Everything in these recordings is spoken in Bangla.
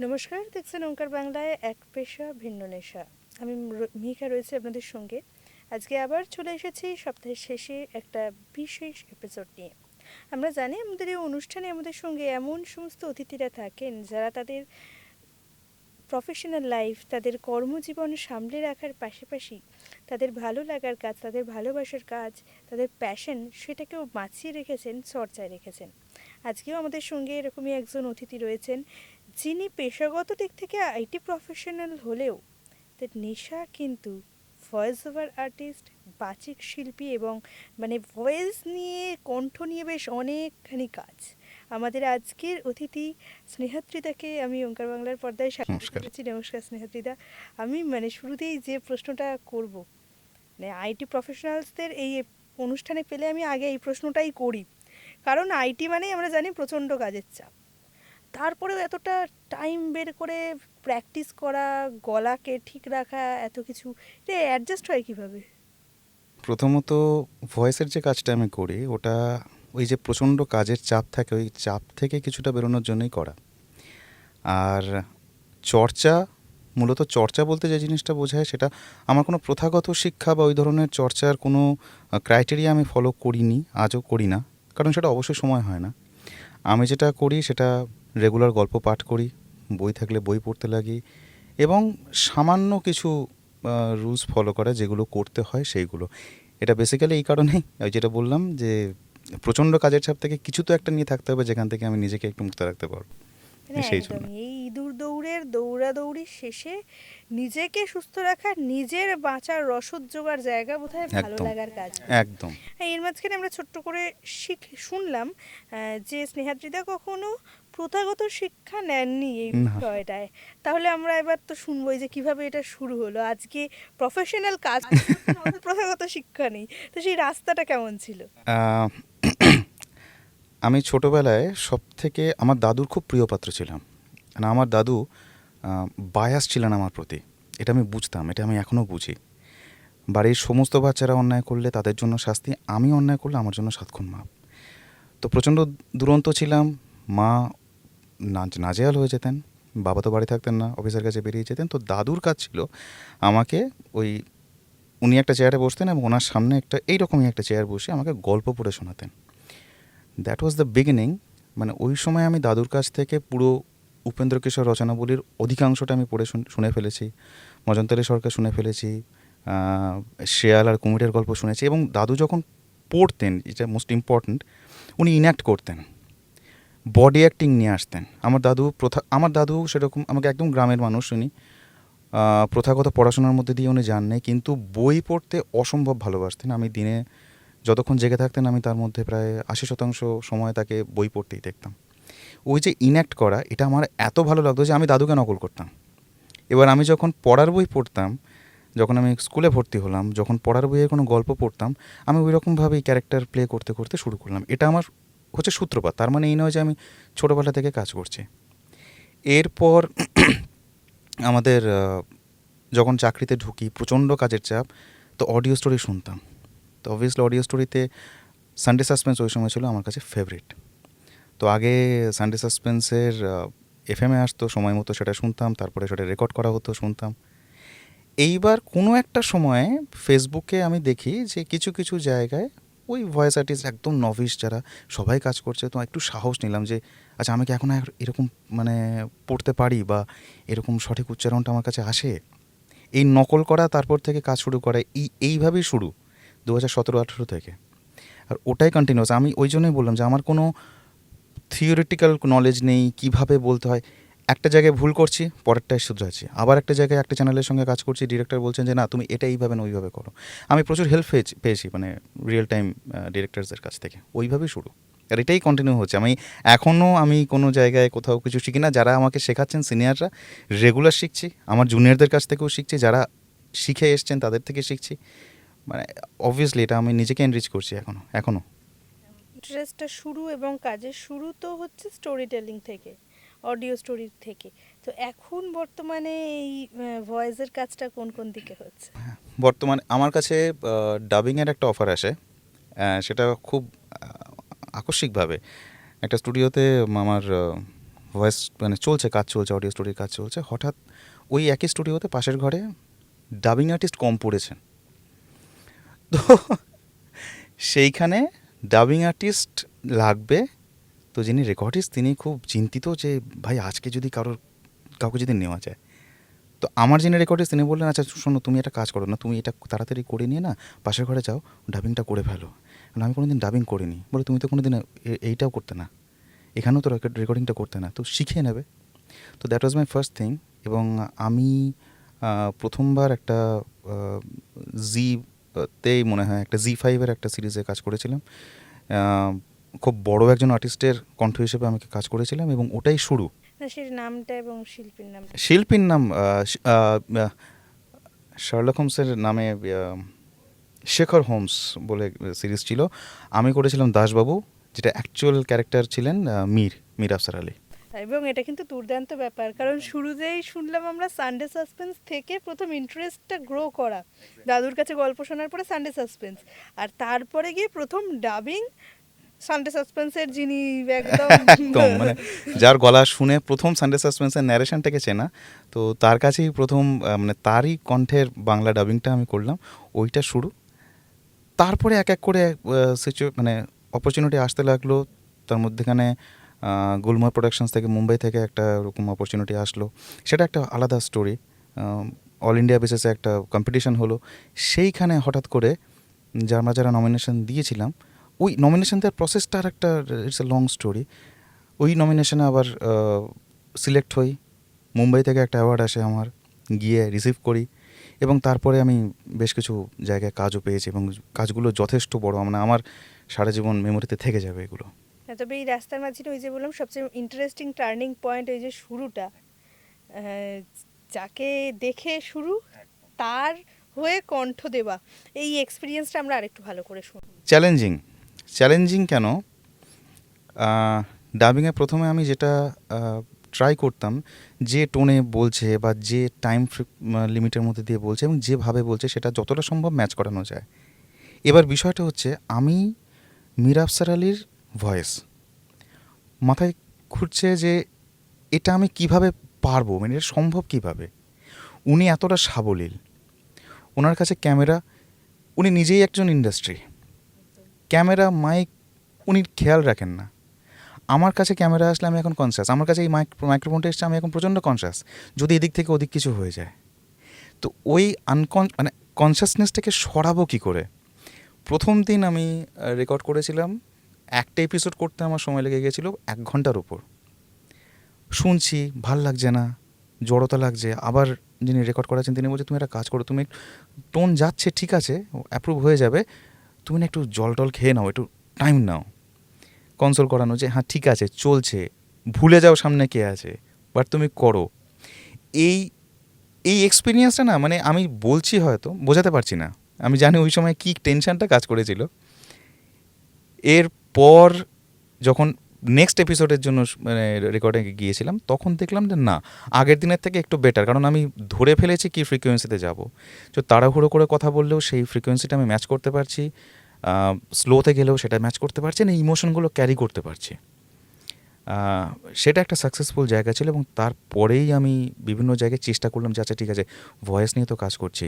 নমস্কার, দেখছেন ওঙ্কার বাংলায় এক পেশা ভিন্ন নেশা। আমি মিহিকা রয়েছে আপনাদের সঙ্গে। আজকে আবার চলে এসেছি সপ্তাহের শেষে একটা বিশেষ এপিসোড নিয়ে। আমরা জানি আমাদের এই অনুষ্ঠানে আমাদের সঙ্গে এমন সমস্ত অতিথিরা থাকেন যারা তাদের প্রফেশনাল লাইফ, তাদের কর্মজীবন সামলে রাখার পাশাপাশি তাদের ভালো লাগার কাজ, তাদের ভালোবাসার কাজ, তাদের প্যাশন সেটাকেও বাঁচিয়ে রেখেছেন, চর্চায় রেখেছেন। আজকেও আমাদের সঙ্গে এরকমই একজন অতিথি রয়েছেন যিনি পেশাগত দিক থেকে আইটি প্রফেশনাল হলেও তার নেশা কিন্তু ভয়েস ওভার আর্টিস্ট, বাচিক শিল্পী এবং ভয়েস নিয়ে, কণ্ঠ নিয়ে বেশ অনেকখানি কাজ। আমাদের আজকের অতিথি স্নেহাত্রিদাকে আমি ওঙ্কার বাংলার পর্দায় স্বাগত নমস্কার। জানাচ্ছি। নমস্কার স্নেহাত্রিদা। আমি শুরুতেই যে প্রশ্নটা করব, আইটি প্রফেশনালসদের এই অনুষ্ঠানে পেলে আমি আগে এই প্রশ্নটাই করি, কারণ আইটি মানেই আমরা জানি প্রচণ্ড কাজের চাপ। তারপরেও এতটা টাইম বের করে প্র্যাকটিস করা, গলাকে ঠিক রাখা, এত কিছু, এটা অ্যাডজাস্ট হয় কীভাবে? প্রথমত ভয়েসের যে কাজটা আমি করি ওটা ওই যে প্রচণ্ড কাজের চাপ থাকে, ওই চাপ থেকে কিছুটা বেরোনোর জন্যই করা। আর চর্চা, মূলত চর্চা বলতে যে জিনিসটা বোঝায় সেটা আমার কোনো প্রথাগত শিক্ষা বা ওই ধরনের চর্চার কোনো ক্রাইটেরিয়া আমি ফলো করিনি, আজও করি না, কারণ সেটা অবশ্যই সময় হয় না। আমি যেটা করি সেটা রেগুলার গল্প পাঠ করি, বই থাকলে বই পড়তে লাগি এবং সামান্য কিছু রুলস ফলো করা যেগুলো করতে হয় সেইগুলো। এটা বেসিক্যালি এই কারণেই, ওই যেটা বললাম যে প্রচণ্ড কাজের চাপ থেকে কিছু তো একটা নিয়ে থাকতে হবে যেখান থেকে আমি নিজেকে একটু মুক্ত রাখতে পারবো, সেই জন্য। একদমই এই ইঁদুর দৌড়ের দৌড়াদৌড়ি শেষে নিজেকে সুস্থ রাখা, নিজের বাঁচার রসদ জোগাড় জায়গা বোধহয় ভালো একদম, লাগার কাজ। একদম। এর মাঝখানে আমরা ছোট্ট করে শুনলাম যে স্নেহাদ্রিদা কখনো প্রথাগত শিক্ষা নেননি এই না, বিষয়টায়। তাহলে আমরা এবার তো শুনবোই যে কিভাবে এটা শুরু হলো। আজকে প্রফেশনাল কাজ করছেন, অথচ প্রথাগত শিক্ষা নেই, তো সেই রাস্তাটা কেমন ছিল? আহ, আমি ছোটোবেলায় সব থেকে আমার দাদুর খুব প্রিয় পাত্র ছিলাম। মানে আমার দাদু বায়াস ছিলেন আমার প্রতি, এটা আমি বুঝতাম, এটা আমি এখনও বুঝি। বাড়ির সমস্ত বাচ্চারা অন্যায় করলে তাদের জন্য শাস্তি, আমি অন্যায় করলে আমার জন্য 7 খুন মাপ। তো প্রচণ্ড দুরন্ত ছিলাম। মা নাজেহাল হয়ে যেতেন, বাবা তো বাড়ি থাকতেন না, অফিসের কাছে বেরিয়ে যেতেন। তো দাদুর কাজ ছিল আমাকে ওই, উনি একটা চেয়ারে বসতেন এবং ওনার সামনে একটা এইরকমই একটা চেয়ার বসে আমাকে গল্প পড়ে শোনাতেন। That was the beginning. মানে ওই সময় আমি দাদুর কাছ থেকে পুরো উপেন্দ্র কিশোর রচনাবলীর অধিকাংশটা আমি পড়ে শুনে ফেলেছি, মজন্তরী সরকার শুনে ফেলেছি, শেয়াল আর কুমিরের গল্প শুনেছি। এবং দাদু যখন পড়তেন, এটা মোস্ট ইম্পর্ট্যান্ট, উনি ইনঅ্যাক্ট করতেন, বডি অ্যাক্টিং নিয়ে আসতেন। আমার দাদু সেরকম, আমাকে একদম গ্রামের মানুষ উনি, প্রথাগত পড়াশোনার মধ্যে দিয়ে উনি যান নাই, কিন্তু বই পড়তে অসম্ভব ভালোবাসতেন। আমি দিনে যতক্ষণ জেগে থাকতেন আমি তার মধ্যে প্রায় 80% সময় তাকে বই পড়তেই দেখতাম। ওই যে ইনঅ্যাক্ট করা, এটা আমার এত ভালো লাগতো যে আমি দাদুকে নকল করতাম। এবার আমি যখন পড়ার বই পড়তাম, যখন আমি স্কুলে ভর্তি হলাম, যখন পড়ার বইয়ের কোনো গল্প পড়তাম, আমি ওই রকমভাবেই ক্যারেক্টার প্লে করতে করতে শুরু করলাম। এটা আমার হচ্ছে সূত্রপাত। তার মানে এই নয় যে আমি ছোটোবেলা থেকে কাজ করছি। এরপর আমাদের যখন চাকরিতে ঢুকি, প্রচণ্ড কাজের চাপ, তো অডিও স্টোরি শুনতাম। তো অবভিয়াসলি অডিও স্টোরিতে সানডে সাসপেন্স ওই সময় ছিল আমার কাছে ফেভারিট। তো আগে সানডে সাসপেন্সের এফএমে আসতো, সময় মতো সেটা শুনতাম, তারপরে সেটা রেকর্ড করা হতো, শুনতাম। এইবার কোনো একটা সময়ে ফেসবুকে আমি দেখি যে কিছু কিছু জায়গায় ওই ভয়েস আর্টিস্ট একদম নভিস যারা, সবাই কাজ করছে। তো একটু সাহস নিলাম যে আচ্ছা, আমি কি এখন এরকম মানে পড়তে পারি, বা এরকম সঠিক উচ্চারণটা আমার কাছে আসে। এই নকল করা, তারপর থেকে কাজ শুরু করা, এইভাবেই শুরু 2017-18 থেকে। আর ওটাই কন্টিনিউয়াস। আমি ওই জন্যই বললাম যে আমার কোনো থিওরিটিক্যাল নলেজ নেই কীভাবে বলতে হয়। একটা জায়গায় ভুল করছি, পরেরটায় শুধরাচ্ছি। আবার একটা জায়গায় একটা চ্যানেলের সঙ্গে কাজ করছি, ডিরেক্টর বলছেন যে না, তুমি এটা এইভাবে না ওইভাবে করো। আমি প্রচুর হেল্প পেয়েছি, মানে রিয়েল টাইম ডিরেক্টরসদের কাছ থেকে। ওইভাবেই শুরু, আর এটাই কন্টিনিউ হচ্ছে। আমি কোনো জায়গায় কোথাও কিছু শিখি না, যারা আমাকে শেখাচ্ছেন সিনিয়ররা, রেগুলার শিখছি। আমার জুনিয়রদের কাছ থেকেও শিখছি, যারা শিখে এসছেন তাদের থেকে শিখছি। মানে অবভিয়াসলি এটা আমি নিজেকে এনরিচ করছি এখনও। ইন্টারেস্টটা শুরু এবং কাজের শুরু তো হচ্ছে স্টোরি টেলিং থেকে, অডিও স্টোরি থেকে। তো এখন বর্তমানে এই ভয়েসের কাজটা কোন কোন দিকে হচ্ছে? বর্তমানে আমার কাছে ডাবিংয়ের একটা অফার আসে, সেটা খুব আকস্মিকভাবে একটা স্টুডিওতে আমার ভয়েস মানে চলছে, কাজ চলছে, অডিও স্টোরির কাজ চলছে, হঠাৎ ওই একই স্টুডিওতে পাশের ঘরে ডাবিং আর্টিস্ট কম পড়েছেন। তো সেইখানে ডাবিং আর্টিস্ট লাগবে, তো যিনি রেকর্ডিস্ট তিনি খুব চিন্তিত যে ভাই আজকে যদি কাউকে যদি নেওয়া যায়। তো আমার যিনি রেকর্ডিস্ট তিনি বললেন, আচ্ছা শোনো তুমি একটা কাজ করো না, তুমি এটা তাড়াতাড়ি করে নিয়ে না পাশের ঘরে যাও, ডাবিংটা করে ফেলো। কারণ আমি কোনো দিন ডাবিং করিনি। বলে তুমি তো কোনো দিন এইটাও করতে না, এখানেও তো রেকর্ডিংটা করতে না, তো শিখিয়ে নেবে। তো that was my first thing. এবং আমি প্রথমবার একটা তেই মনে হয় একটা জি5-এর একটা সিরিজে কাজ করেছিলাম। খুব বড় একজন আর্টিস্টের কণ্ঠ হিসেবে আমি কাজ করেছিলাম এবং ওটাই শুরু। না, সেই নামটা এবং শিল্পীর নাম? শিল্পীর নাম শার্লক হোমসের নামে শেখর হোমস বলে সিরিজ ছিল। আমি করেছিলাম দাসবাবু, যেটা অ্যাকচুয়াল ক্যারেক্টার ছিলেন মীর আফসার আলী। এবং এটা কিন্তু দুর্দান্ত ব্যাপার, কারণ শুরুতেই শুনলাম আমরা সানডে সাসপেন্স থেকে প্রথম ইন্টারেস্টটা গ্রো করা, দাদুর কাছে গল্প শোনার পরে সানডে সাসপেন্স, আর তারপরে গিয়ে প্রথম ডাবিং সানডে সাসপেন্সের, যিনি একদম একদম মানে যার গলা শুনে প্রথম সানডে সাসপেন্সের ন্যারেশনটাকে চেনা, তো তার কাছেই প্রথম মানে তারই কণ্ঠের বাংলা ডাবিংটা আমি করলাম, ওইটা শুরু। তারপরে এক এক করে মানে অপরচুনিটি আসতে লাগলো। তার মধ্যেখানে গুলময় প্রোডাকশনস থেকে, মুম্বাই থেকে একটা ওরকম অপরচুনিটি আসলো, সেটা একটা আলাদা স্টোরি। অল ইন্ডিয়া বেসিসে একটা কম্পিটিশন হলো, সেইখানে হঠাৎ করে যারা নমিনেশন দিয়েছিলাম, ওই নমিনেশন দেওয়ার প্রসেসটা আর একটা ইটস এ লং স্টোরি। ওই নমিনেশনে আবার সিলেক্ট হই, মুম্বাই থেকে একটা অ্যাওয়ার্ড আসে আমার, গিয়ে রিসিভ করি এবং তারপরে আমি বেশ কিছু জায়গায় কাজও পেয়েছি এবং কাজগুলো যথেষ্ট বড়, মানে আমার সারা জীবন মেমোরিতে থেকে যাবে এগুলো। তবে এই রাস্তার মাঝখানে ওই যে বললাম সবচেয়ে ইন্টারেস্টিং টার্নিং পয়েন্ট, ওই যে শুরুটা, যাকে দেখে শুরু তার হয়ে কণ্ঠ দেওয়া, এই এক্সপিরিয়েন্সটা আমরা আরেকটু ভালো করে শুনি। চ্যালেঞ্জিং কেন, ডাবিংয়ে প্রথমে আমি যেটা ট্রাই করতাম, যে টোনে বলছে বা যে টাইম লিমিটের মধ্যে দিয়ে বলছে এবং যেভাবে বলছে সেটা যতটা সম্ভব ম্যাচ করানো যায়। এবার বিষয়টা হচ্ছে আমি মীর আফসার আলীর ভয়েস মাথায় ঘুরছে যে এটা আমি কিভাবে পারবো, মানে এটা সম্ভব কিভাবে। উনি এতটা সাবলীল, ওনার কাছে ক্যামেরা, উনি নিজেই একজন ইন্ডাস্ট্রি, ক্যামেরা মাইক উনি খেয়াল রাখেন না। আমার কাছে ক্যামেরা আসলে আমি এখন কনসিয়াস, আমার কাছে এই মাইক্রোফোনটা এসছে আমি এখন প্রচণ্ড কনসিয়াস, যদি এদিক থেকে ওদিক কিছু হয়ে যায়। তো ওই মানে কনসিয়াসনেসটাকে সরাবো কী করে। প্রথম দিন আমি রেকর্ড করেছিলাম, একটা এপিসোড করতে আমার সময় লেগে গিয়েছিলো 1 ঘন্টার উপর। শুনছি ভাল লাগছে না, জড়তা লাগছে। আবার যিনি রেকর্ড করাচ্ছেন তিনি বলছে তুমি একটা কাজ করো, তুমি টোন যাচ্ছে ঠিক আছে, অ্যাপ্রুভ হয়ে যাবে, তুমি না একটু জল টল খেয়ে নাও, একটু টাইম নাও। কনসোল করানো যে হ্যাঁ ঠিক আছে চলছে, ভুলে যাও সামনে কে আছে, বাট তুমি করো। এই এই এক্সপিরিয়েন্সটা না, মানে আমি বলছি হয়তো বোঝাতে পারছি না, আমি জানি ওই সময় কী টেনশনটা কাজ করেছিল। এরপর যখন নেক্সট এপিসোডের জন্য মানে রেকর্ডিং গিয়েছিলাম, তখন দেখলাম যে না, আগের দিনের থেকে একটু বেটার, কারণ আমি ধরে ফেলেছি কী ফ্রিকোয়েন্সিতে যাব। তো তাড়াহুড়ো করে কথা বললেও সেই ফ্রিকোয়েন্সিটা আমি ম্যাচ করতে পারছি, স্লোতে গেলেও সেটা ম্যাচ করতে পারছি, না ইমোশনগুলো ক্যারি করতে পারছি। সেটা একটা সাকসেসফুল জায়গা ছিল। এবং তারপরেই আমি বিভিন্ন জায়গায় চেষ্টা করলাম যে আচ্ছা ঠিক আছে, ভয়েস নিয়ে তো কাজ করছি,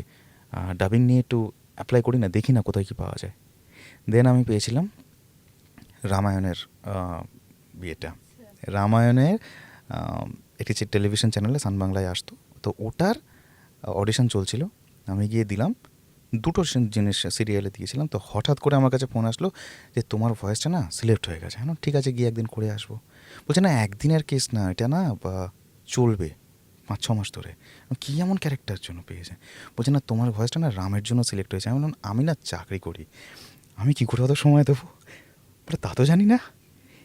ডাবিং নিয়ে একটু অ্যাপ্লাই করি না, দেখি না কোথায় কী পাওয়া যায়। দেন আমি পেয়েছিলাম রামায়ণের রামায়ণের একটি টেলিভিশন চ্যানেলে সান বাংলায় আসতো, তো ওটার অডিশন চলছিল, আমি গিয়ে দিলাম। 2টো জিনিস সিরিয়ালে দিয়েছিলাম। তো হঠাৎ করে আমার কাছে ফোন আসলো যে তোমার ভয়েসটা না সিলেক্ট হয়ে গেছে। হ্যাঁ ঠিক আছে, গিয়ে একদিন করে আসবো। বলছে না একদিনের কেস না, এটা না চলবে 5-6 মাস ধরে। কী এমন ক্যারেক্টার জন্য পেয়েছে? বলছে না তোমার ভয়েসটা না রামের জন্য সিলেক্ট হয়েছে। আমি বললাম আমি না চাকরি করি, আমি কী করে অত সময় দেবো? বলে তা তো জানি না।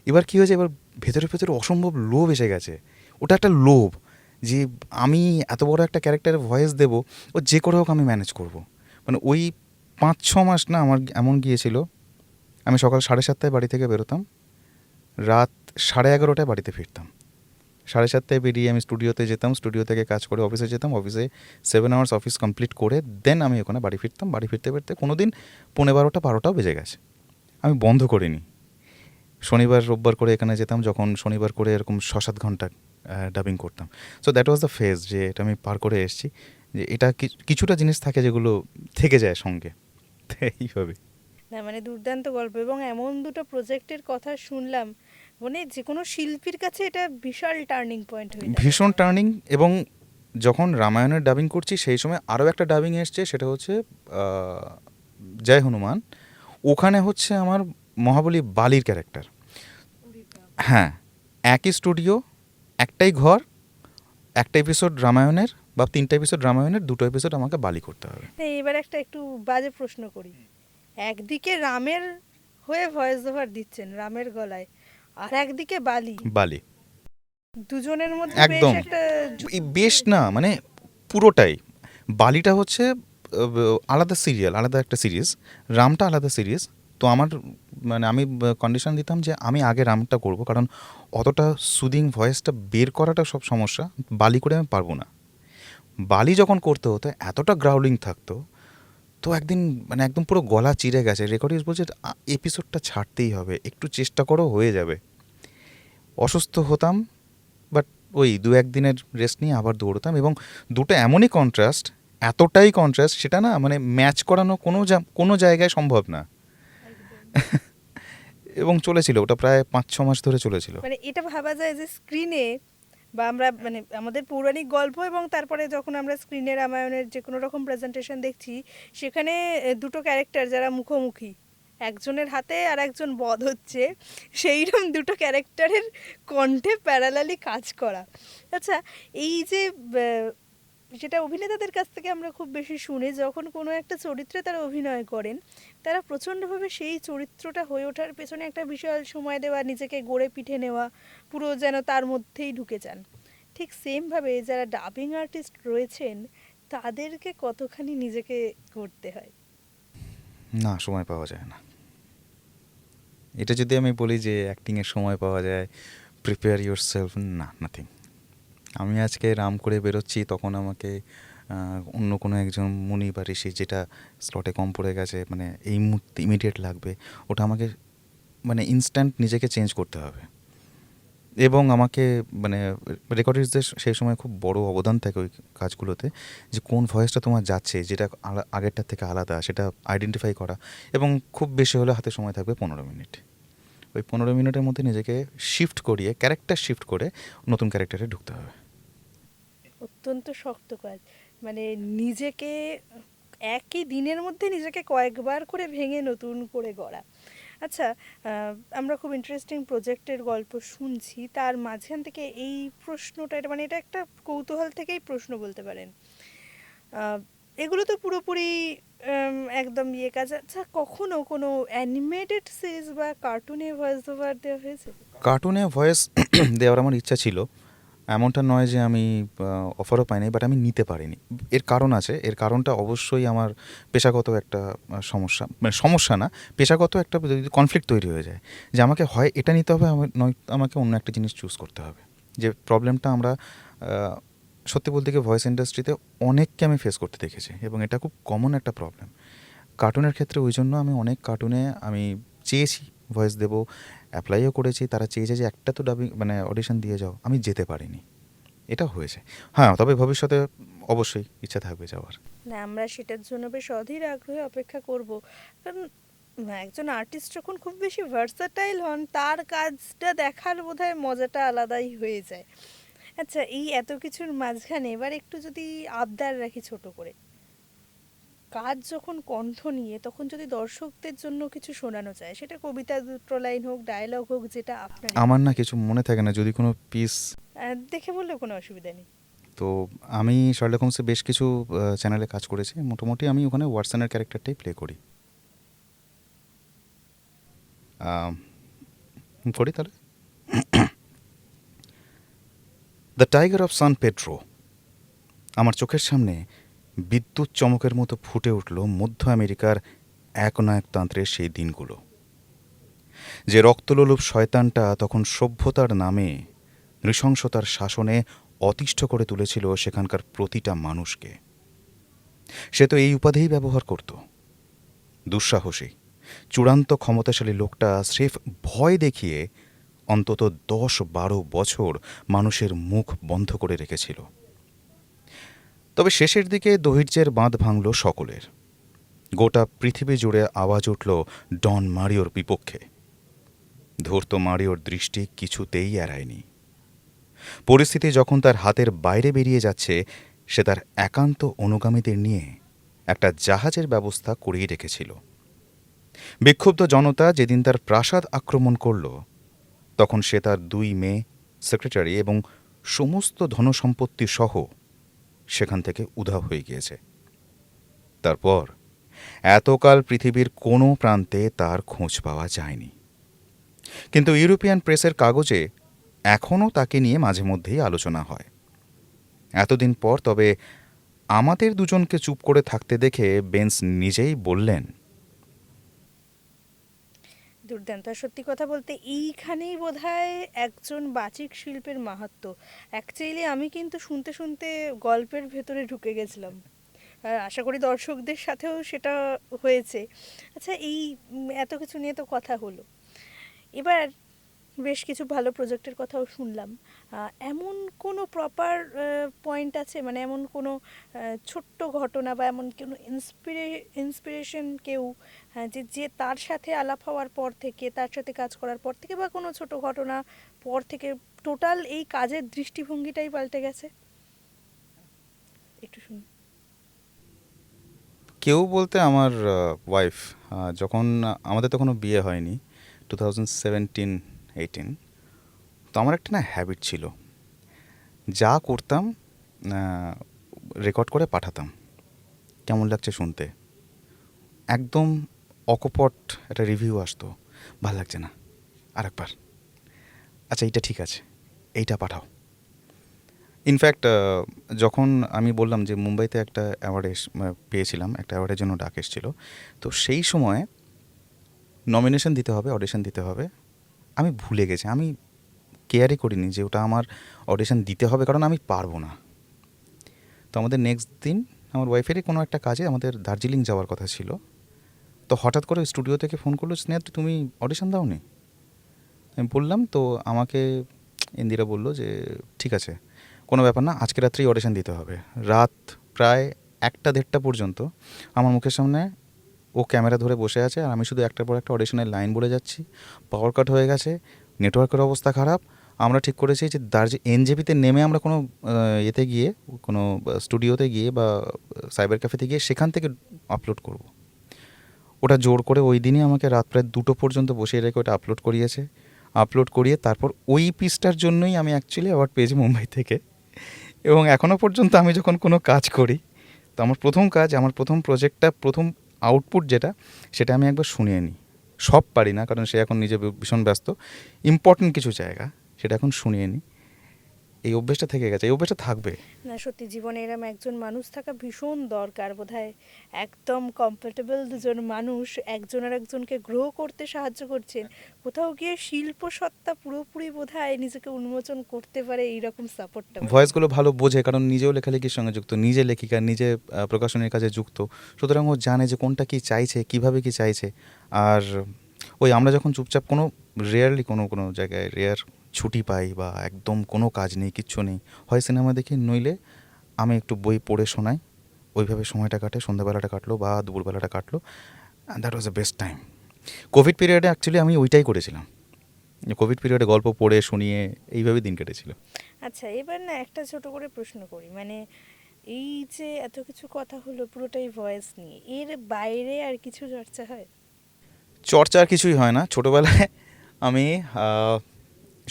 এবার কী হয়েছে, এবার ভেতরে ভেতরে অসম্ভব লোভ এসে গেছে। ওটা একটা লোভ যে আমি এত বড় একটা ক্যারেক্টারের ভয়েস দেবো, ও যে করে হোক আমি ম্যানেজ করব। মানে ওই 5-6 মাস না আমার এমন গিয়েছিল, আমি সকাল 7:30টায় বাড়ি থেকে বেরোতাম, রাত 11:30টায় বাড়িতে ফিরতাম। 7:30টায় বেরিয়ে আমি স্টুডিওতে যেতাম, স্টুডিও থেকে কাজ করে অফিসে যেতাম, অফিসে 7 আওয়ার্স অফিস কমপ্লিট করে দেন আমি ওখানে বাড়ি ফিরতাম। বাড়ি ফিরতে ফিরতে কোনো দিন 11:30-12টাও বেজে গেছে, আমি বন্ধ করিনি। শনিবার রোববার করে এখানে যেতাম, যখন শনিবার করে এরকম 6-7 ঘন্টা ডাবিং করতাম। So that was the phase, যে এটা আমি পার করে এসেছি, যে এটা কিছুটা জিনিস থাকে যেগুলো থেকে যায় সঙ্গে। তো এইভাবে না মানে দুর্দান্ত গল্প, এবং এমন দুটো প্রজেক্টের কথা শুনলাম, মানে যে কোনো শিল্পীর কাছে এটা বিশাল টার্নিং পয়েন্ট হয়ে দাঁড়ায়। ভীষণ টার্নিং। এবং যখন রামায়ণের ডাবিং করছি সেই সময় আরও একটা ডাবিং এসছে, সেটা হচ্ছে জয় হনুমান। ওখানে হচ্ছে আমার মহাবলী বালির ক্যারেক্টার। হ্যাঁ, একই স্টুডিও, একটাই ঘর, একটা এপিসোড রামায়ণের বা 3টা এপিসোড রামায়ণের, 2টো এপিসোড আমাকে বালি করতে হবে। না, এবার একটা একটু বাজে প্রশ্ন করি। একদিকে রামের হয়ে ভয়েস ওভার দিচ্ছেন রামের গলায়, আর একদিকে বালি, বালি দুজনের মধ্যে বেশ একদম একটা বেশ না, মানে পুরোটাই। বালিটা হচ্ছে আলাদা সিরিয়াল, আলাদা একটা সিরিজ, রামটা আলাদা সিরিজ। তো আমার মানে আমি কন্ডিশন দিতাম যে আমি আগে রামটা করব, কারণ অতটা সুদিং ভয়েসটা বের করাটা সব সমস্যা, বালি করে আমি পারবো না। বালি যখন করতে হতো এতটা গ্রাউলিং থাকতো, তো একদিন মানে একদম পুরো গলা চিড়ে গেছে। রেকর্ডিস বলছে এপিসোডটা ছাড়তেই হবে, একটু চেষ্টা করো, হয়ে যাবে। অসুস্থ হতাম, বাট ওই 2-1 দিনের রেস্ট নিয়ে আবার দৌড়তাম। এবং দুটো এমনই কন্ট্রাস্ট, এতটাই কন্ট্রাস্ট, সেটা না মানে ম্যাচ করানো কোনো জায়গায় সম্ভব না। এবং চলেছিল ওটা প্রায় 5-6 মাস ধরে চলেছিল। মানে এটা ভাবা যায় যে স্ক্রিনে বা আমরা মানে আমাদের পৌরাণিক গল্প এবং তারপরে যখন আমরা স্ক্রিনে রামায়ণের যে কোনো রকম প্রেজেন্টেশন দেখছি, সেখানে দুটো ক্যারেক্টার যারা মুখোমুখি, একজনের হাতে আর একজন বধ হচ্ছে, সেইরকম দুটো ক্যারেক্টারের কণ্ঠে প্যারালালি কাজ করা। আচ্ছা, এই যে যেটা অভিনেতাদের কাছ থেকে আমরা খুব বেশি শুনি, যখন কোনো একটা চরিত্রে তারা অভিনয় করেন, তারা প্রচণ্ডভাবে সেই চরিত্রটা হয়ে ওঠার পেছনে একটা বিশাল সময় দেওয়া, নিজেকে গড়ে পিঠে নেওয়া, পুরো যেন তার মধ্যেই ঢুকে যান। ঠিক সেমভাবে যারা ডাবিং আর্টিস্ট রয়েছেন, তাদেরকে কতখানি নিজেকে করতে হয়? না, সময় পাওয়া যায় না। এটা যদি আমি বলি যে অ্যাক্টিংয়ের সময় পাওয়া যায়, প্রিপেয়ার ইউর সেলফ, না, নাথিং। আমি আজকে রাম করে বেরোচ্ছি, তখন আমাকে অন্য কোনো একজন মুনি বা ঋষি, যেটা স্লটে কম পড়ে গেছে, মানে এই মুহূর্তে ইমিডিয়েট লাগবে, ওটা আমাকে মানে ইনস্ট্যান্ট নিজেকে চেঞ্জ করতে হবে। এবং আমাকে মানে রেকর্ডার্সদের সেই সময় খুব বড় অবদান থাকে ওই কাজগুলোতে, যে কোন ভয়েসটা তোমার যাচ্ছে, যেটা আগেরটার থেকে আলাদা, সেটা আইডেন্টিফাই করা। এবং খুব বেশি হলে হাতে সময় থাকবে 15 মিনিট। ওই 15 মিনিটের মধ্যে নিজেকে শিফট করিয়ে, ক্যারেক্টার শিফট করে নতুন ক্যারেক্টারে ঢুকতে হবে। অত্যন্ত শক্ত কাজ, মানে নিজেকে একই দিনের মধ্যে নিজেকে কয়েকবার করে ভেঙে নতুন করে গড়া। আচ্ছা, আমরা খুব ইন্টারেস্টিং প্রজেক্টের গল্প শুনছি, তার মাঝখান থেকে এই প্রশ্নটা, এটা মানে এটা একটা কৌতূহল থেকেই প্রশ্ন বলতে পারেন। আহ, এগুলো তো পুরোপুরি একদম ইয়ে কাজ। আচ্ছা, কখনো কোনো অ্যানিমেটেড সিরিজ বা কার্টুনে ভয়েস ওভার দেওয়া হয়েছে? কার্টুনে ভয়েস দেওয়ার আমার ইচ্ছা ছিল, এমনটা নয় যে আমি অফারও পাইনি, বাট আমি নিতে পারিনি। এর কারণ আছে, এর কারণটা অবশ্যই আমার পেশাগত একটা সমস্যা, মানে সমস্যা না, পেশাগত একটা যদি কনফ্লিক্ট তৈরি হয়ে যায়, যে আমাকে হয় এটা নিতে হবে, নয় আমাকে অন্য একটা জিনিস চুজ করতে হবে। যে প্রবলেমটা আমরা সত্যি বলতে গিয়ে ভয়েস ইন্ডাস্ট্রিতে অনেককে আমি ফেস করতে দেখেছি, এবং এটা খুব কমন একটা প্রবলেম। কার্টুনের ক্ষেত্রে ওই জন্য আমি অনেক কার্টুনে আমি চেয়েছি ভয়েস দেবো, অ্যাপ্লাইও করেছি, তারা চেয়েছে যে একটা তো ডাবিং মানে অডিশন দিয়ে যাও, আমি যেতে পারিনি। এটা হয়েছে। হ্যাঁ, তবে ভবিষ্যতে অবশ্যই ইচ্ছা থাকবে যাওয়ার। না, আমরা সেটার জন্য বেশ অধীর আগ্রহে অপেক্ষা করব। কারণ একজন আর্টিস্ট যখন খুব বেশি ভার্সাটাইল হন, তার কাজটা দেখার বোধহয় মজাটা আলাদাই হয়ে যায়। আচ্ছা, এই এত কিছুর মাঝখানে এবার একটু যদি আবদার রাখি ছোট করে, কাজ যখন কণ্ঠ নিয়ে, তখন যদি দর্শকদের জন্য কিছু শোনানো যায়, সেটা কবিতা 2 লাইন হোক, ডায়লগ হোক, যেটা আপনার আমার না কিছু মনে থাকে না, যদি কোনো পিস দেখে বললেও কোনো অসুবিধা নেই। তো আমি শার্লক হোমসে বেশ কিছু চ্যানেলে কাজ করেছি, মোটামুটি আমি ওখানে ওয়াটসনের ক্যারেক্টারটাই প্লে করি। করি তাহলে। The tiger of San Pedro. আমার চোখের সামনে বিদ্যুৎ চমকের মতো ফুটে উঠল মধ্য আমেরিকার একনায়কতন্ত্রের সেই দিনগুলো, যে রক্তলোলুপ শয়তানটা তখন সভ্যতার নামে নৃশংসতার শাসনে অতিষ্ঠ করে তুলেছিল সেখানকার প্রতিটা মানুষকে। সে তো এই উপাধিই ব্যবহার করত, দুঃসাহসী, চূড়ান্ত ক্ষমতাশালী লোকটা স্রেফ ভয় দেখিয়ে অন্তত ১০-১২ বছর মানুষের মুখ বন্ধ করে রেখেছিল। তবে শেষের দিকে দহির্যের বাঁধ ভাঙল সকলের। গোটা পৃথিবী জুড়ে আওয়াজ উঠল ডন মারিওর বিপক্ষে। ধূর্ত মারিওর দৃষ্টি কিছুতেই এড়ায়নি। পরিস্থিতি যখন তার হাতের বাইরে বেরিয়ে যাচ্ছে, সে তার একান্ত অনুগামীদের নিয়ে একটা জাহাজের ব্যবস্থা করিয়ে রেখেছিল। বিক্ষুব্ধ জনতা যেদিন তার প্রাসাদ আক্রমণ করল, তখন সে তার ২ মেয়ে, সেক্রেটারি এবং সমস্ত ধনসম্পত্তি সহ সেখান থেকে উধাও হয়ে গিয়েছে। তারপর এতকাল পৃথিবীর কোনো প্রান্তে তার খোঁজ পাওয়া যায়নি। কিন্তু ইউরোপিয়ান প্রেসের কাগজে এখনও তাকে নিয়ে মাঝে মধ্যেই আলোচনা হয়। এতদিন পর তবে আমাদের দুজনকে চুপ করে থাকতে দেখে বেন্স নিজেই বললেন, দুর্দান্ত। আর সত্যি কথা বলতে এইখানেই বোধহয় একজন বাচিক শিল্পের মাহাত্ম্য। অ্যাকচুয়ালি আমি কিন্তু শুনতে শুনতে গল্পের ভেতরে ঢুকে গেছিলাম। আর আশা করি দর্শকদের সাথেও সেটা হয়েছে। আচ্ছা, এই এত কিছু নিয়ে তো কথা হলো, এবার বেশ কিছু ভালো প্রজেক্টের কথাও শুনলাম। এমন কোনো প্রপার পয়েন্ট আছে, মানে এমন কোনো ছোট্ট ঘটনা বা এমন কোনো ইন্সপিরেশন কেউ, যে যে তার সাথে আলাপ হওয়ার পর থেকে, তার সাথে কাজ করার পর থেকে, বা কোনো ছোট ঘটনা পর থেকে টোটাল এই কাজের দৃষ্টিভঙ্গিটাই পাল্টে গেছে? একটু শুনি। কেউ বলতে আমার ওয়াইফ। যখন আমাদের তো কোনো বিয়ে হয়নি, 2017-18, তো আমার একটা না হ্যাবিট ছিল, যা করতাম রেকর্ড করে পাঠাতাম, কেমন লাগছে শুনতে। একদম অকপট একটা রিভিউ আসতো, ভাল লাগছে না, আরেকবার, আচ্ছা এইটা ঠিক আছে, এইটা পাঠাও। ইনফ্যাক্ট যখন আমি বললাম যে মুম্বাইতে একটা অ্যাওয়ার্ড পেয়েছিলাম, একটা অ্যাওয়ার্ডের জন্য ডাক এসেছিল, তো সেই সময় নমিনেশন দিতে হবে, অডিশন দিতে হবে, আমি ভুলে গেছি, আমি কেয়ারই করিনি যে ওটা আমার অডিশন দিতে হবে, কারণ আমি পারবো না। তো আমাদের নেক্সট দিন আমার ওয়াইফেরই কোনো একটা কাজে আমাদের দার্জিলিং যাওয়ার কথা ছিল, তো হঠাৎ করে স্টুডিও থেকে ফোন করলো, স্নেহা তুমি অডিশন দাওনি? আমি বললাম, তো আমাকে ইন্দিরা বলল যে ঠিক আছে, কোনো ব্যাপার না, আজকে রাত্রেই অডিশন দিতে হবে। রাত প্রায় 1টা-1:30 পর্যন্ত আমার মুখের সামনে ও ক্যামেরা ধরে বসে আছে, আর আমি শুধু একটার পর একটা অডিশনের লাইন বলে যাচ্ছি। পাওয়ার কাট হয়ে গেছে, নেটওয়ার্কের অবস্থা খারাপ। আমরা ঠিক করেছি যে এনজেপিতে নেমে আমরা কোনো এতে গিয়ে, কোনো স্টুডিওতে গিয়ে বা সাইবার ক্যাফেতে গিয়ে সেখান থেকে আপলোড করব। ওটা জোর করে ওই দিনই আমাকে রাত প্রায় 2টো পর্যন্ত বসিয়ে রেখে ওটা আপলোড করিয়েছে। আপলোড করিয়ে তারপর ওই পিসটার জন্যই আমি অ্যাকচুয়ালি অ্যাওয়ার্ড পেয়েছি মুম্বাই থেকে। এবং এখনও পর্যন্ত আমি যখন কোনো কাজ করি, তো আমার প্রথম কাজ, আমার প্রথম প্রজেক্টটা, প্রথম আউটপুট যেটা, সেটা আমি একবার শুনিয়ে নিই। সব পারি না, কারণ সে এখন নিজে ভীষণ ব্যস্ত। ইম্পর্টেন্ট কিছু জায়গা সেটা এখন শুনিয়ে নিই। এই অভ্যেসটা থেকে গেছে, এই অভ্যেসটা থাকবে। না, সত্যি জীবনে এরম একজন মানুষ থাকা ভীষণ দরকার বোধহয়। একদম কম্ফর্টেবল দুজন মানুষ একজন আর একজনকে গ্রো করতে সাহায্য করছেন, কোথাও গিয়ে শিল্প সত্তা পুরোপুরি বোধহয় নিজেকে উন্মোচন করতে পারে, এইরকম সাপোর্টটা। ভয়েসগুলো ভালো বোঝে, কারণ নিজেও লেখালেখির সঙ্গে যুক্ত, নিজে লেখিকা, নিজে প্রকাশনের কাজে যুক্ত, সুতরাং ও জানে যে কোনটা কী চাইছে, কীভাবে কী চাইছে। আর ওই আমরা যখন চুপচাপ কোনো রেয়ারলি কোনো জায়গায় রেয়ার ছুটি পাই বা একদম কোনো কাজ নেই, কিচ্ছু নেই, হয় সিনেমা দেখি, নইলে আমি একটু বই পড়ে শোনাই, ওইভাবে সময়টা কাটে, সন্ধ্যাবেলাটা কাটলো বা দুপুরবেলাটা কাটলো, that was the best time. Covid পিরিয়ডে অ্যাকচুয়ালি আমি ওইটাই করেছিলাম, কোভিড পিরিয়ডে গল্প পড়ে শুনিয়ে এইভাবেই দিন কেটেছিল। আচ্ছা, এবার না একটা ছোট করে প্রশ্ন করি, মানে এই যে এত কিছু কথা হলো পুরোটাই ভয়েস নিয়ে, এর বাইরে আর কিছু চর্চা হয়? চর্চা আর কিছুই হয় না। ছোটোবেলায় আমি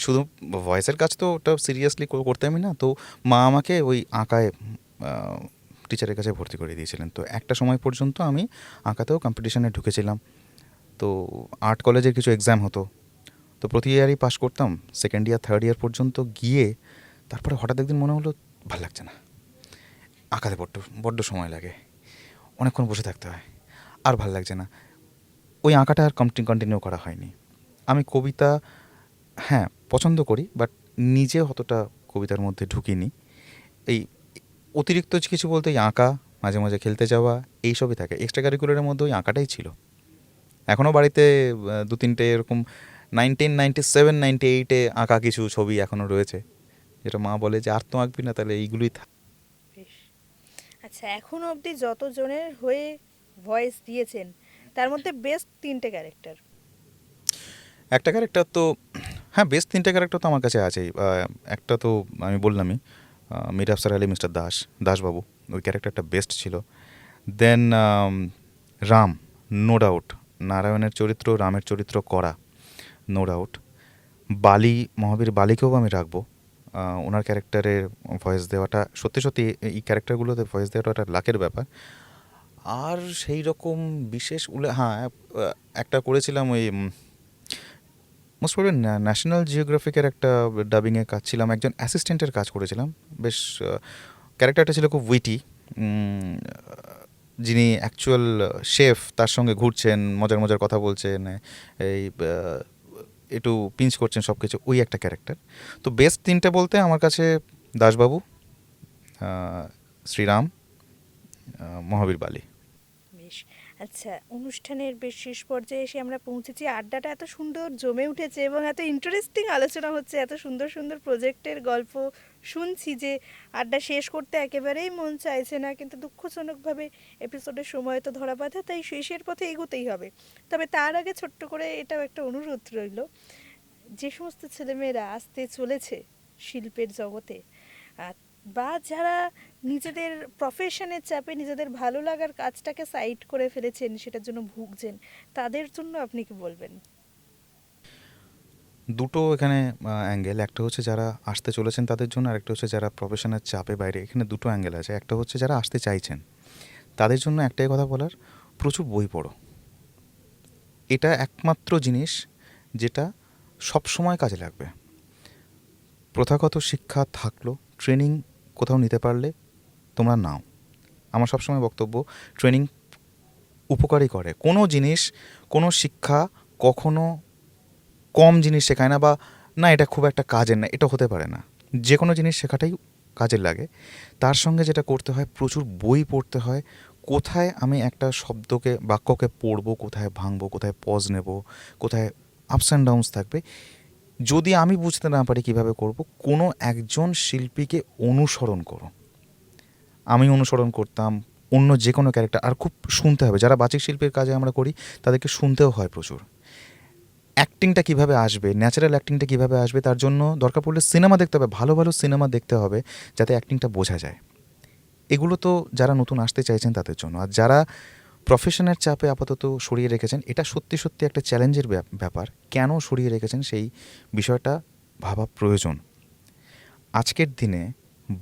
শুধু ভয়েসের কাজ, তো ওটা সিরিয়াসলি করতামই না, তো মা আমাকে ওই আঁকায় টিচারের কাছে ভর্তি করে দিয়েছিলেন। তো একটা সময় পর্যন্ত আমি আঁকাতেও কম্পিটিশানে ঢুকেছিলাম। তো আর্ট কলেজের কিছু এক্সাম হতো, তো প্রতি ইয়ারই পাস করতাম। সেকেন্ড ইয়ার, থার্ড ইয়ার পর্যন্ত গিয়ে তারপরে হঠাৎ একদিন মনে হলো ভাল লাগছে না, আঁকাতে বড্ড সময় লাগে, অনেকক্ষণ বসে থাকতে হয়, আর ভাল লাগছে না। ওই আঁকাটা আর কন্টিনিউ করা হয়নি। আমি কবিতা হ্যাঁ পছন্দ করি, বাট নিজে অতটা কবিতার মধ্যে ঢুকিনি। এই অতিরিক্ত কিছু বলতে এই আঁকা, মাঝে মাঝে খেলতে যাওয়া, এইসবই থাকে। এক্সট্রা কারিকুলারের মধ্যে ওই আঁকাটাই ছিল। এখনও বাড়িতে 2-3টে এরকম 1997-98-এ আঁকা কিছু ছবি এখনও রয়েছে, যেটা মা বলে যে আর তো আঁকবি না, তাহলে এইগুলোই থাক। বেশ। আচ্ছা, এখনো অবধি যতজনের হয়ে ভয়েস দিয়েছেন তার মধ্যে বেস্ট 3টে ক্যারেক্টার। একটা ক্যারেক্টার তো, হ্যাঁ, বেশ 3টে ক্যারেক্টার তো আমার কাছে আছেই। একটা তো আমি বললামই, মীর আফসার আলী মিস্টার দাসবাবু, ওই ক্যারেক্টারটা বেস্ট ছিল। দেন রাম, নো ডাউট, নারায়ণের চরিত্র, রামের চরিত্র করা, নো ডাউট। বালি, মহাবীর বালিকেও আমি রাখবো। ওনার ক্যারেক্টারের ভয়েস দেওয়াটা সত্যি সত্যি, এই ক্যারেক্টারগুলোতে ভয়েস দেওয়াটা একটা লাকের ব্যাপার। আর সেই রকম বিশেষ হ্যাঁ, একটা করেছিলাম ওই মোস্ট প্রবলি ন্যাশনাল জিওগ্রাফিকের একটা ডাবিংয়ে কাজ ছিলাম, একজন অ্যাসিস্ট্যান্টের কাজ করেছিলাম। বেশ ক্যারেক্টারটা ছিল খুব উইটি, যিনি অ্যাকচুয়াল শেফ, তার সঙ্গে ঘুরছেন, মজার মজার কথা বলছেন, এই একটু পিঞ্চ করছেন সব কিছু, ওই একটা ক্যারেক্টার। তো বেস্ট 3টে বলতে আমার কাছে দাসবাবু, শ্রীরাম, মহাবীর বালি। বেশ। আচ্ছা, অনুষ্ঠানের বেশ শেষ পর্যায়ে এসে আমরা পৌঁছেছি। আড্ডাটা এত সুন্দর জমে উঠেছে এবং এত ইন্টারেস্টিং আলোচনা হচ্ছে, এত সুন্দর সুন্দর প্রজেক্টের গল্প শুনছি যে আড্ডা শেষ করতে একেবারেই মন চাইছে না, কিন্তু দুঃখজনকভাবে এপিসোডের সময় তো ধরা বাঁধা, তাই শেষের পথে এগোতেই হবে। তবে তার আগে ছোট্ট করে এটাও একটা অনুরোধ রইল, যে সমস্ত ছেলেমেয়েরা আসতে চলেছে শিল্পের জগতে, বা যারা নিজেদের প্রফেশনের চাপে নিজেদের ভালো লাগার কাজটাকে সাইড করে ফেলেছেন, সেটার জন্য ভুগছেন, তাদের জন্য আপনি কি বলবেন? দুটো এখানে অ্যাঙ্গেল, একটা হচ্ছে যারা আসতে চলেছেন তাদের জন্য, আর একটা হচ্ছে যারা প্রফেশনের চাপে বাইরে। এখানে দুটো অ্যাঙ্গেল আছে। একটা হচ্ছে যারা আসতে চাইছেন তাদের জন্য একটাই কথা বলার, প্রচুর বই পড়ো। এটা একমাত্র জিনিস যেটা সব সময় কাজে লাগবে। প্রথাগত শিক্ষা থাকলো, ট্রেনিং কোথাও নিতে পারলে তোমরা নাও। আমার সবসময় বক্তব্য, ট্রেনিং উপকারী করে। কোনো জিনিস, কোনো শিক্ষা কখনো কম জিনিস শেখায় না, বা না এটা খুব একটা কাজের না, এটা হতে পারে না। যে কোনো জিনিস শেখাটাই কাজের লাগে। তার সঙ্গে যেটা করতে হয়, প্রচুর বই পড়তে হয়। কোথায় আমি একটা শব্দকে, বাক্যকে পড়বো, কোথায় ভাঙবো, কোথায় পজ নেব, কোথায় আপস অ্যান্ড ডাউনস থাকবে, যদি আমি বুঝতে না পারি কীভাবে করব, কোনো একজন শিল্পীকে অনুসরণ করো। আমি অনুসরণ করতাম অন্য যে কোনো ক্যারেক্টার। আর খুব শুনতে হবে, যারা বাচিক শিল্পের কাজে আমরা করি তাদেরকে শুনতেও হয় প্রচুর। অ্যাক্টিংটা কীভাবে আসবে, ন্যাচারাল অ্যাক্টিংটা কীভাবে আসবে, তার জন্য দরকার পড়লে সিনেমা দেখতে হবে, ভালো ভালো সিনেমা দেখতে হবে, যাতে অ্যাক্টিংটা বোঝা যায়। এগুলো তো যারা নতুন আসতে চাইছেন তাদের জন্য। আর যারা প্রফেশনের চাপে আপাতত সরিয়ে রেখেছেন, এটা সত্যি সত্যি একটা চ্যালেঞ্জের ব্যাপার। কেন সরিয়ে রেখেছেন সেই বিষয়টা ভাবা প্রয়োজন। আজকের দিনে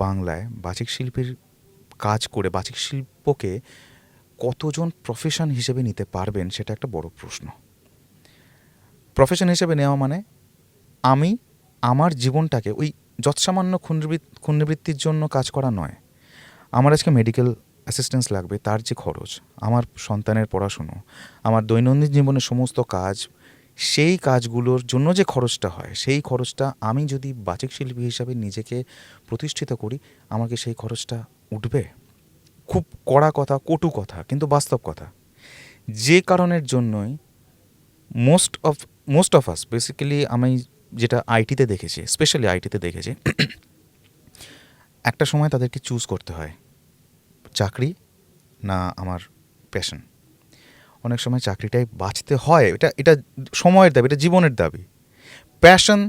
বাংলায় বাচিক শিল্পীর কাজ করে বাচিক শিল্পকে কতজন প্রফেশন হিসেবে নিতে পারবেন, সেটা একটা বড় প্রশ্ন। প্রফেশন হিসেবে নেওয়া মানে আমি আমার জীবনটাকে ওই যৎসামান্য ক্ষুণ্ণবৃত্তির জন্য কাজ করা নয়। আমার আজকে মেডিকেল অ্যাসিস্ট্যান্স লাগবে, তার যে খরচ, আমার সন্তানের পড়াশুনো, আমার দৈনন্দিন জীবনের সমস্ত কাজ, সেই কাজগুলোর জন্য যে খরচটা হয়, সেই খরচটা আমি যদি বাচিক শিল্পী হিসাবে নিজেকে প্রতিষ্ঠিত করি, আমাকে সেই খরচটা উঠবে। খুব কড়া কথা, কটু কথা, কিন্তু বাস্তব কথা। যে কারণের জন্যই মোস্ট অফ আস বেসিক্যালি, আমি যেটা আইটিতে দেখেছি, স্পেশালি আইটিতে দেখেছি, একটা সময় তাদেরকে চুজ করতে হয়, চাকরি না আমার প্যাশন। অনেক সময় চাকরিটাই বাঁচতে হয়, এটা এটা সময়ের দাবি, এটা জীবনের দাবি। প্যাশন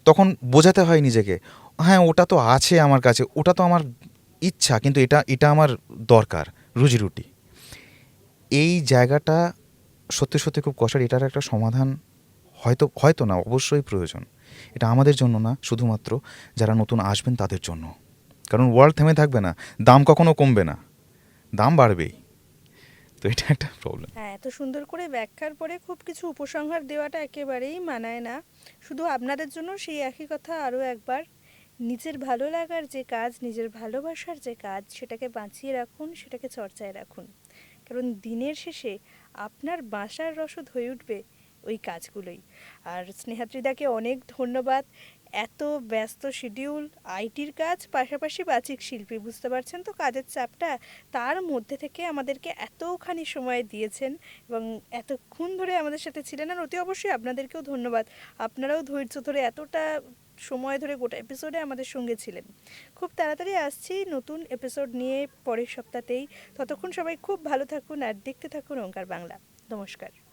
তখন বোঝাতে হয় নিজেকে, হ্যাঁ ওটা তো আছে আমার কাছে, ওটা তো আমার ইচ্ছা, কিন্তু এটা এটা আমার দরকার, রুজিরুটি। এই জায়গাটা সত্যি সত্যি খুব কষ্টের। এটার একটা সমাধান হয়তো না, অবশ্যই প্রয়োজন। এটা আমাদের জন্য না, শুধুমাত্র যারা নতুন আসবেন তাদের জন্য। কারণ ওয়ার্ল্ড থেমে থাকবে না, দাম কখনো কমবে না, দাম বাড়বেই। তো এটা একটা প্রবলেম। হ্যাঁ, এত সুন্দর করে ব্যাখ্যার পরে খুব কিছু উপসংহার দেওয়াটা একেবারেই মানায় না। শুধু আপনাদের জন্য সেই একই কথা আরও একবার, নিজের ভালো লাগার যে কাজ, নিজের ভালোবাসার যে কাজ, সেটাকে বাঁচিয়ে রাখুন, সেটাকে চর্চায় রাখুন। কারণ দিনের শেষে আপনার বাসার রসদ হয়ে উঠবে ওই কাজগুলোই। আর স্নেহাত্রিদাকে অনেক ধন্যবাদ এত ব্যস্ত শিডিউল, আইটির কাজ, পাশাপাশি বাচিক শিল্পী, বুঝতে পারছেন তো কাজের চাপটা। তার মধ্যে থেকে আমাদেরকে এতখানি সময় দিয়েছেন এবং এতক্ষণ ধরে আমাদের সাথে ছিলেন, আর অতি অবশ্যই আপনাদেরকেও ধন্যবাদ। আপনারাও ধৈর্য ধরে এতটা সময় ধরে গোটা এপিসোডে আমাদের সঙ্গে ছিলেন। খুব তাড়াতাড়ি আসছি নতুন এপিসোড নিয়ে পরের সপ্তাহতেই। ততক্ষণ সবাই খুব ভালো থাকুন আর দেখতে থাকুন ওঙ্কার বাংলা। নমস্কার।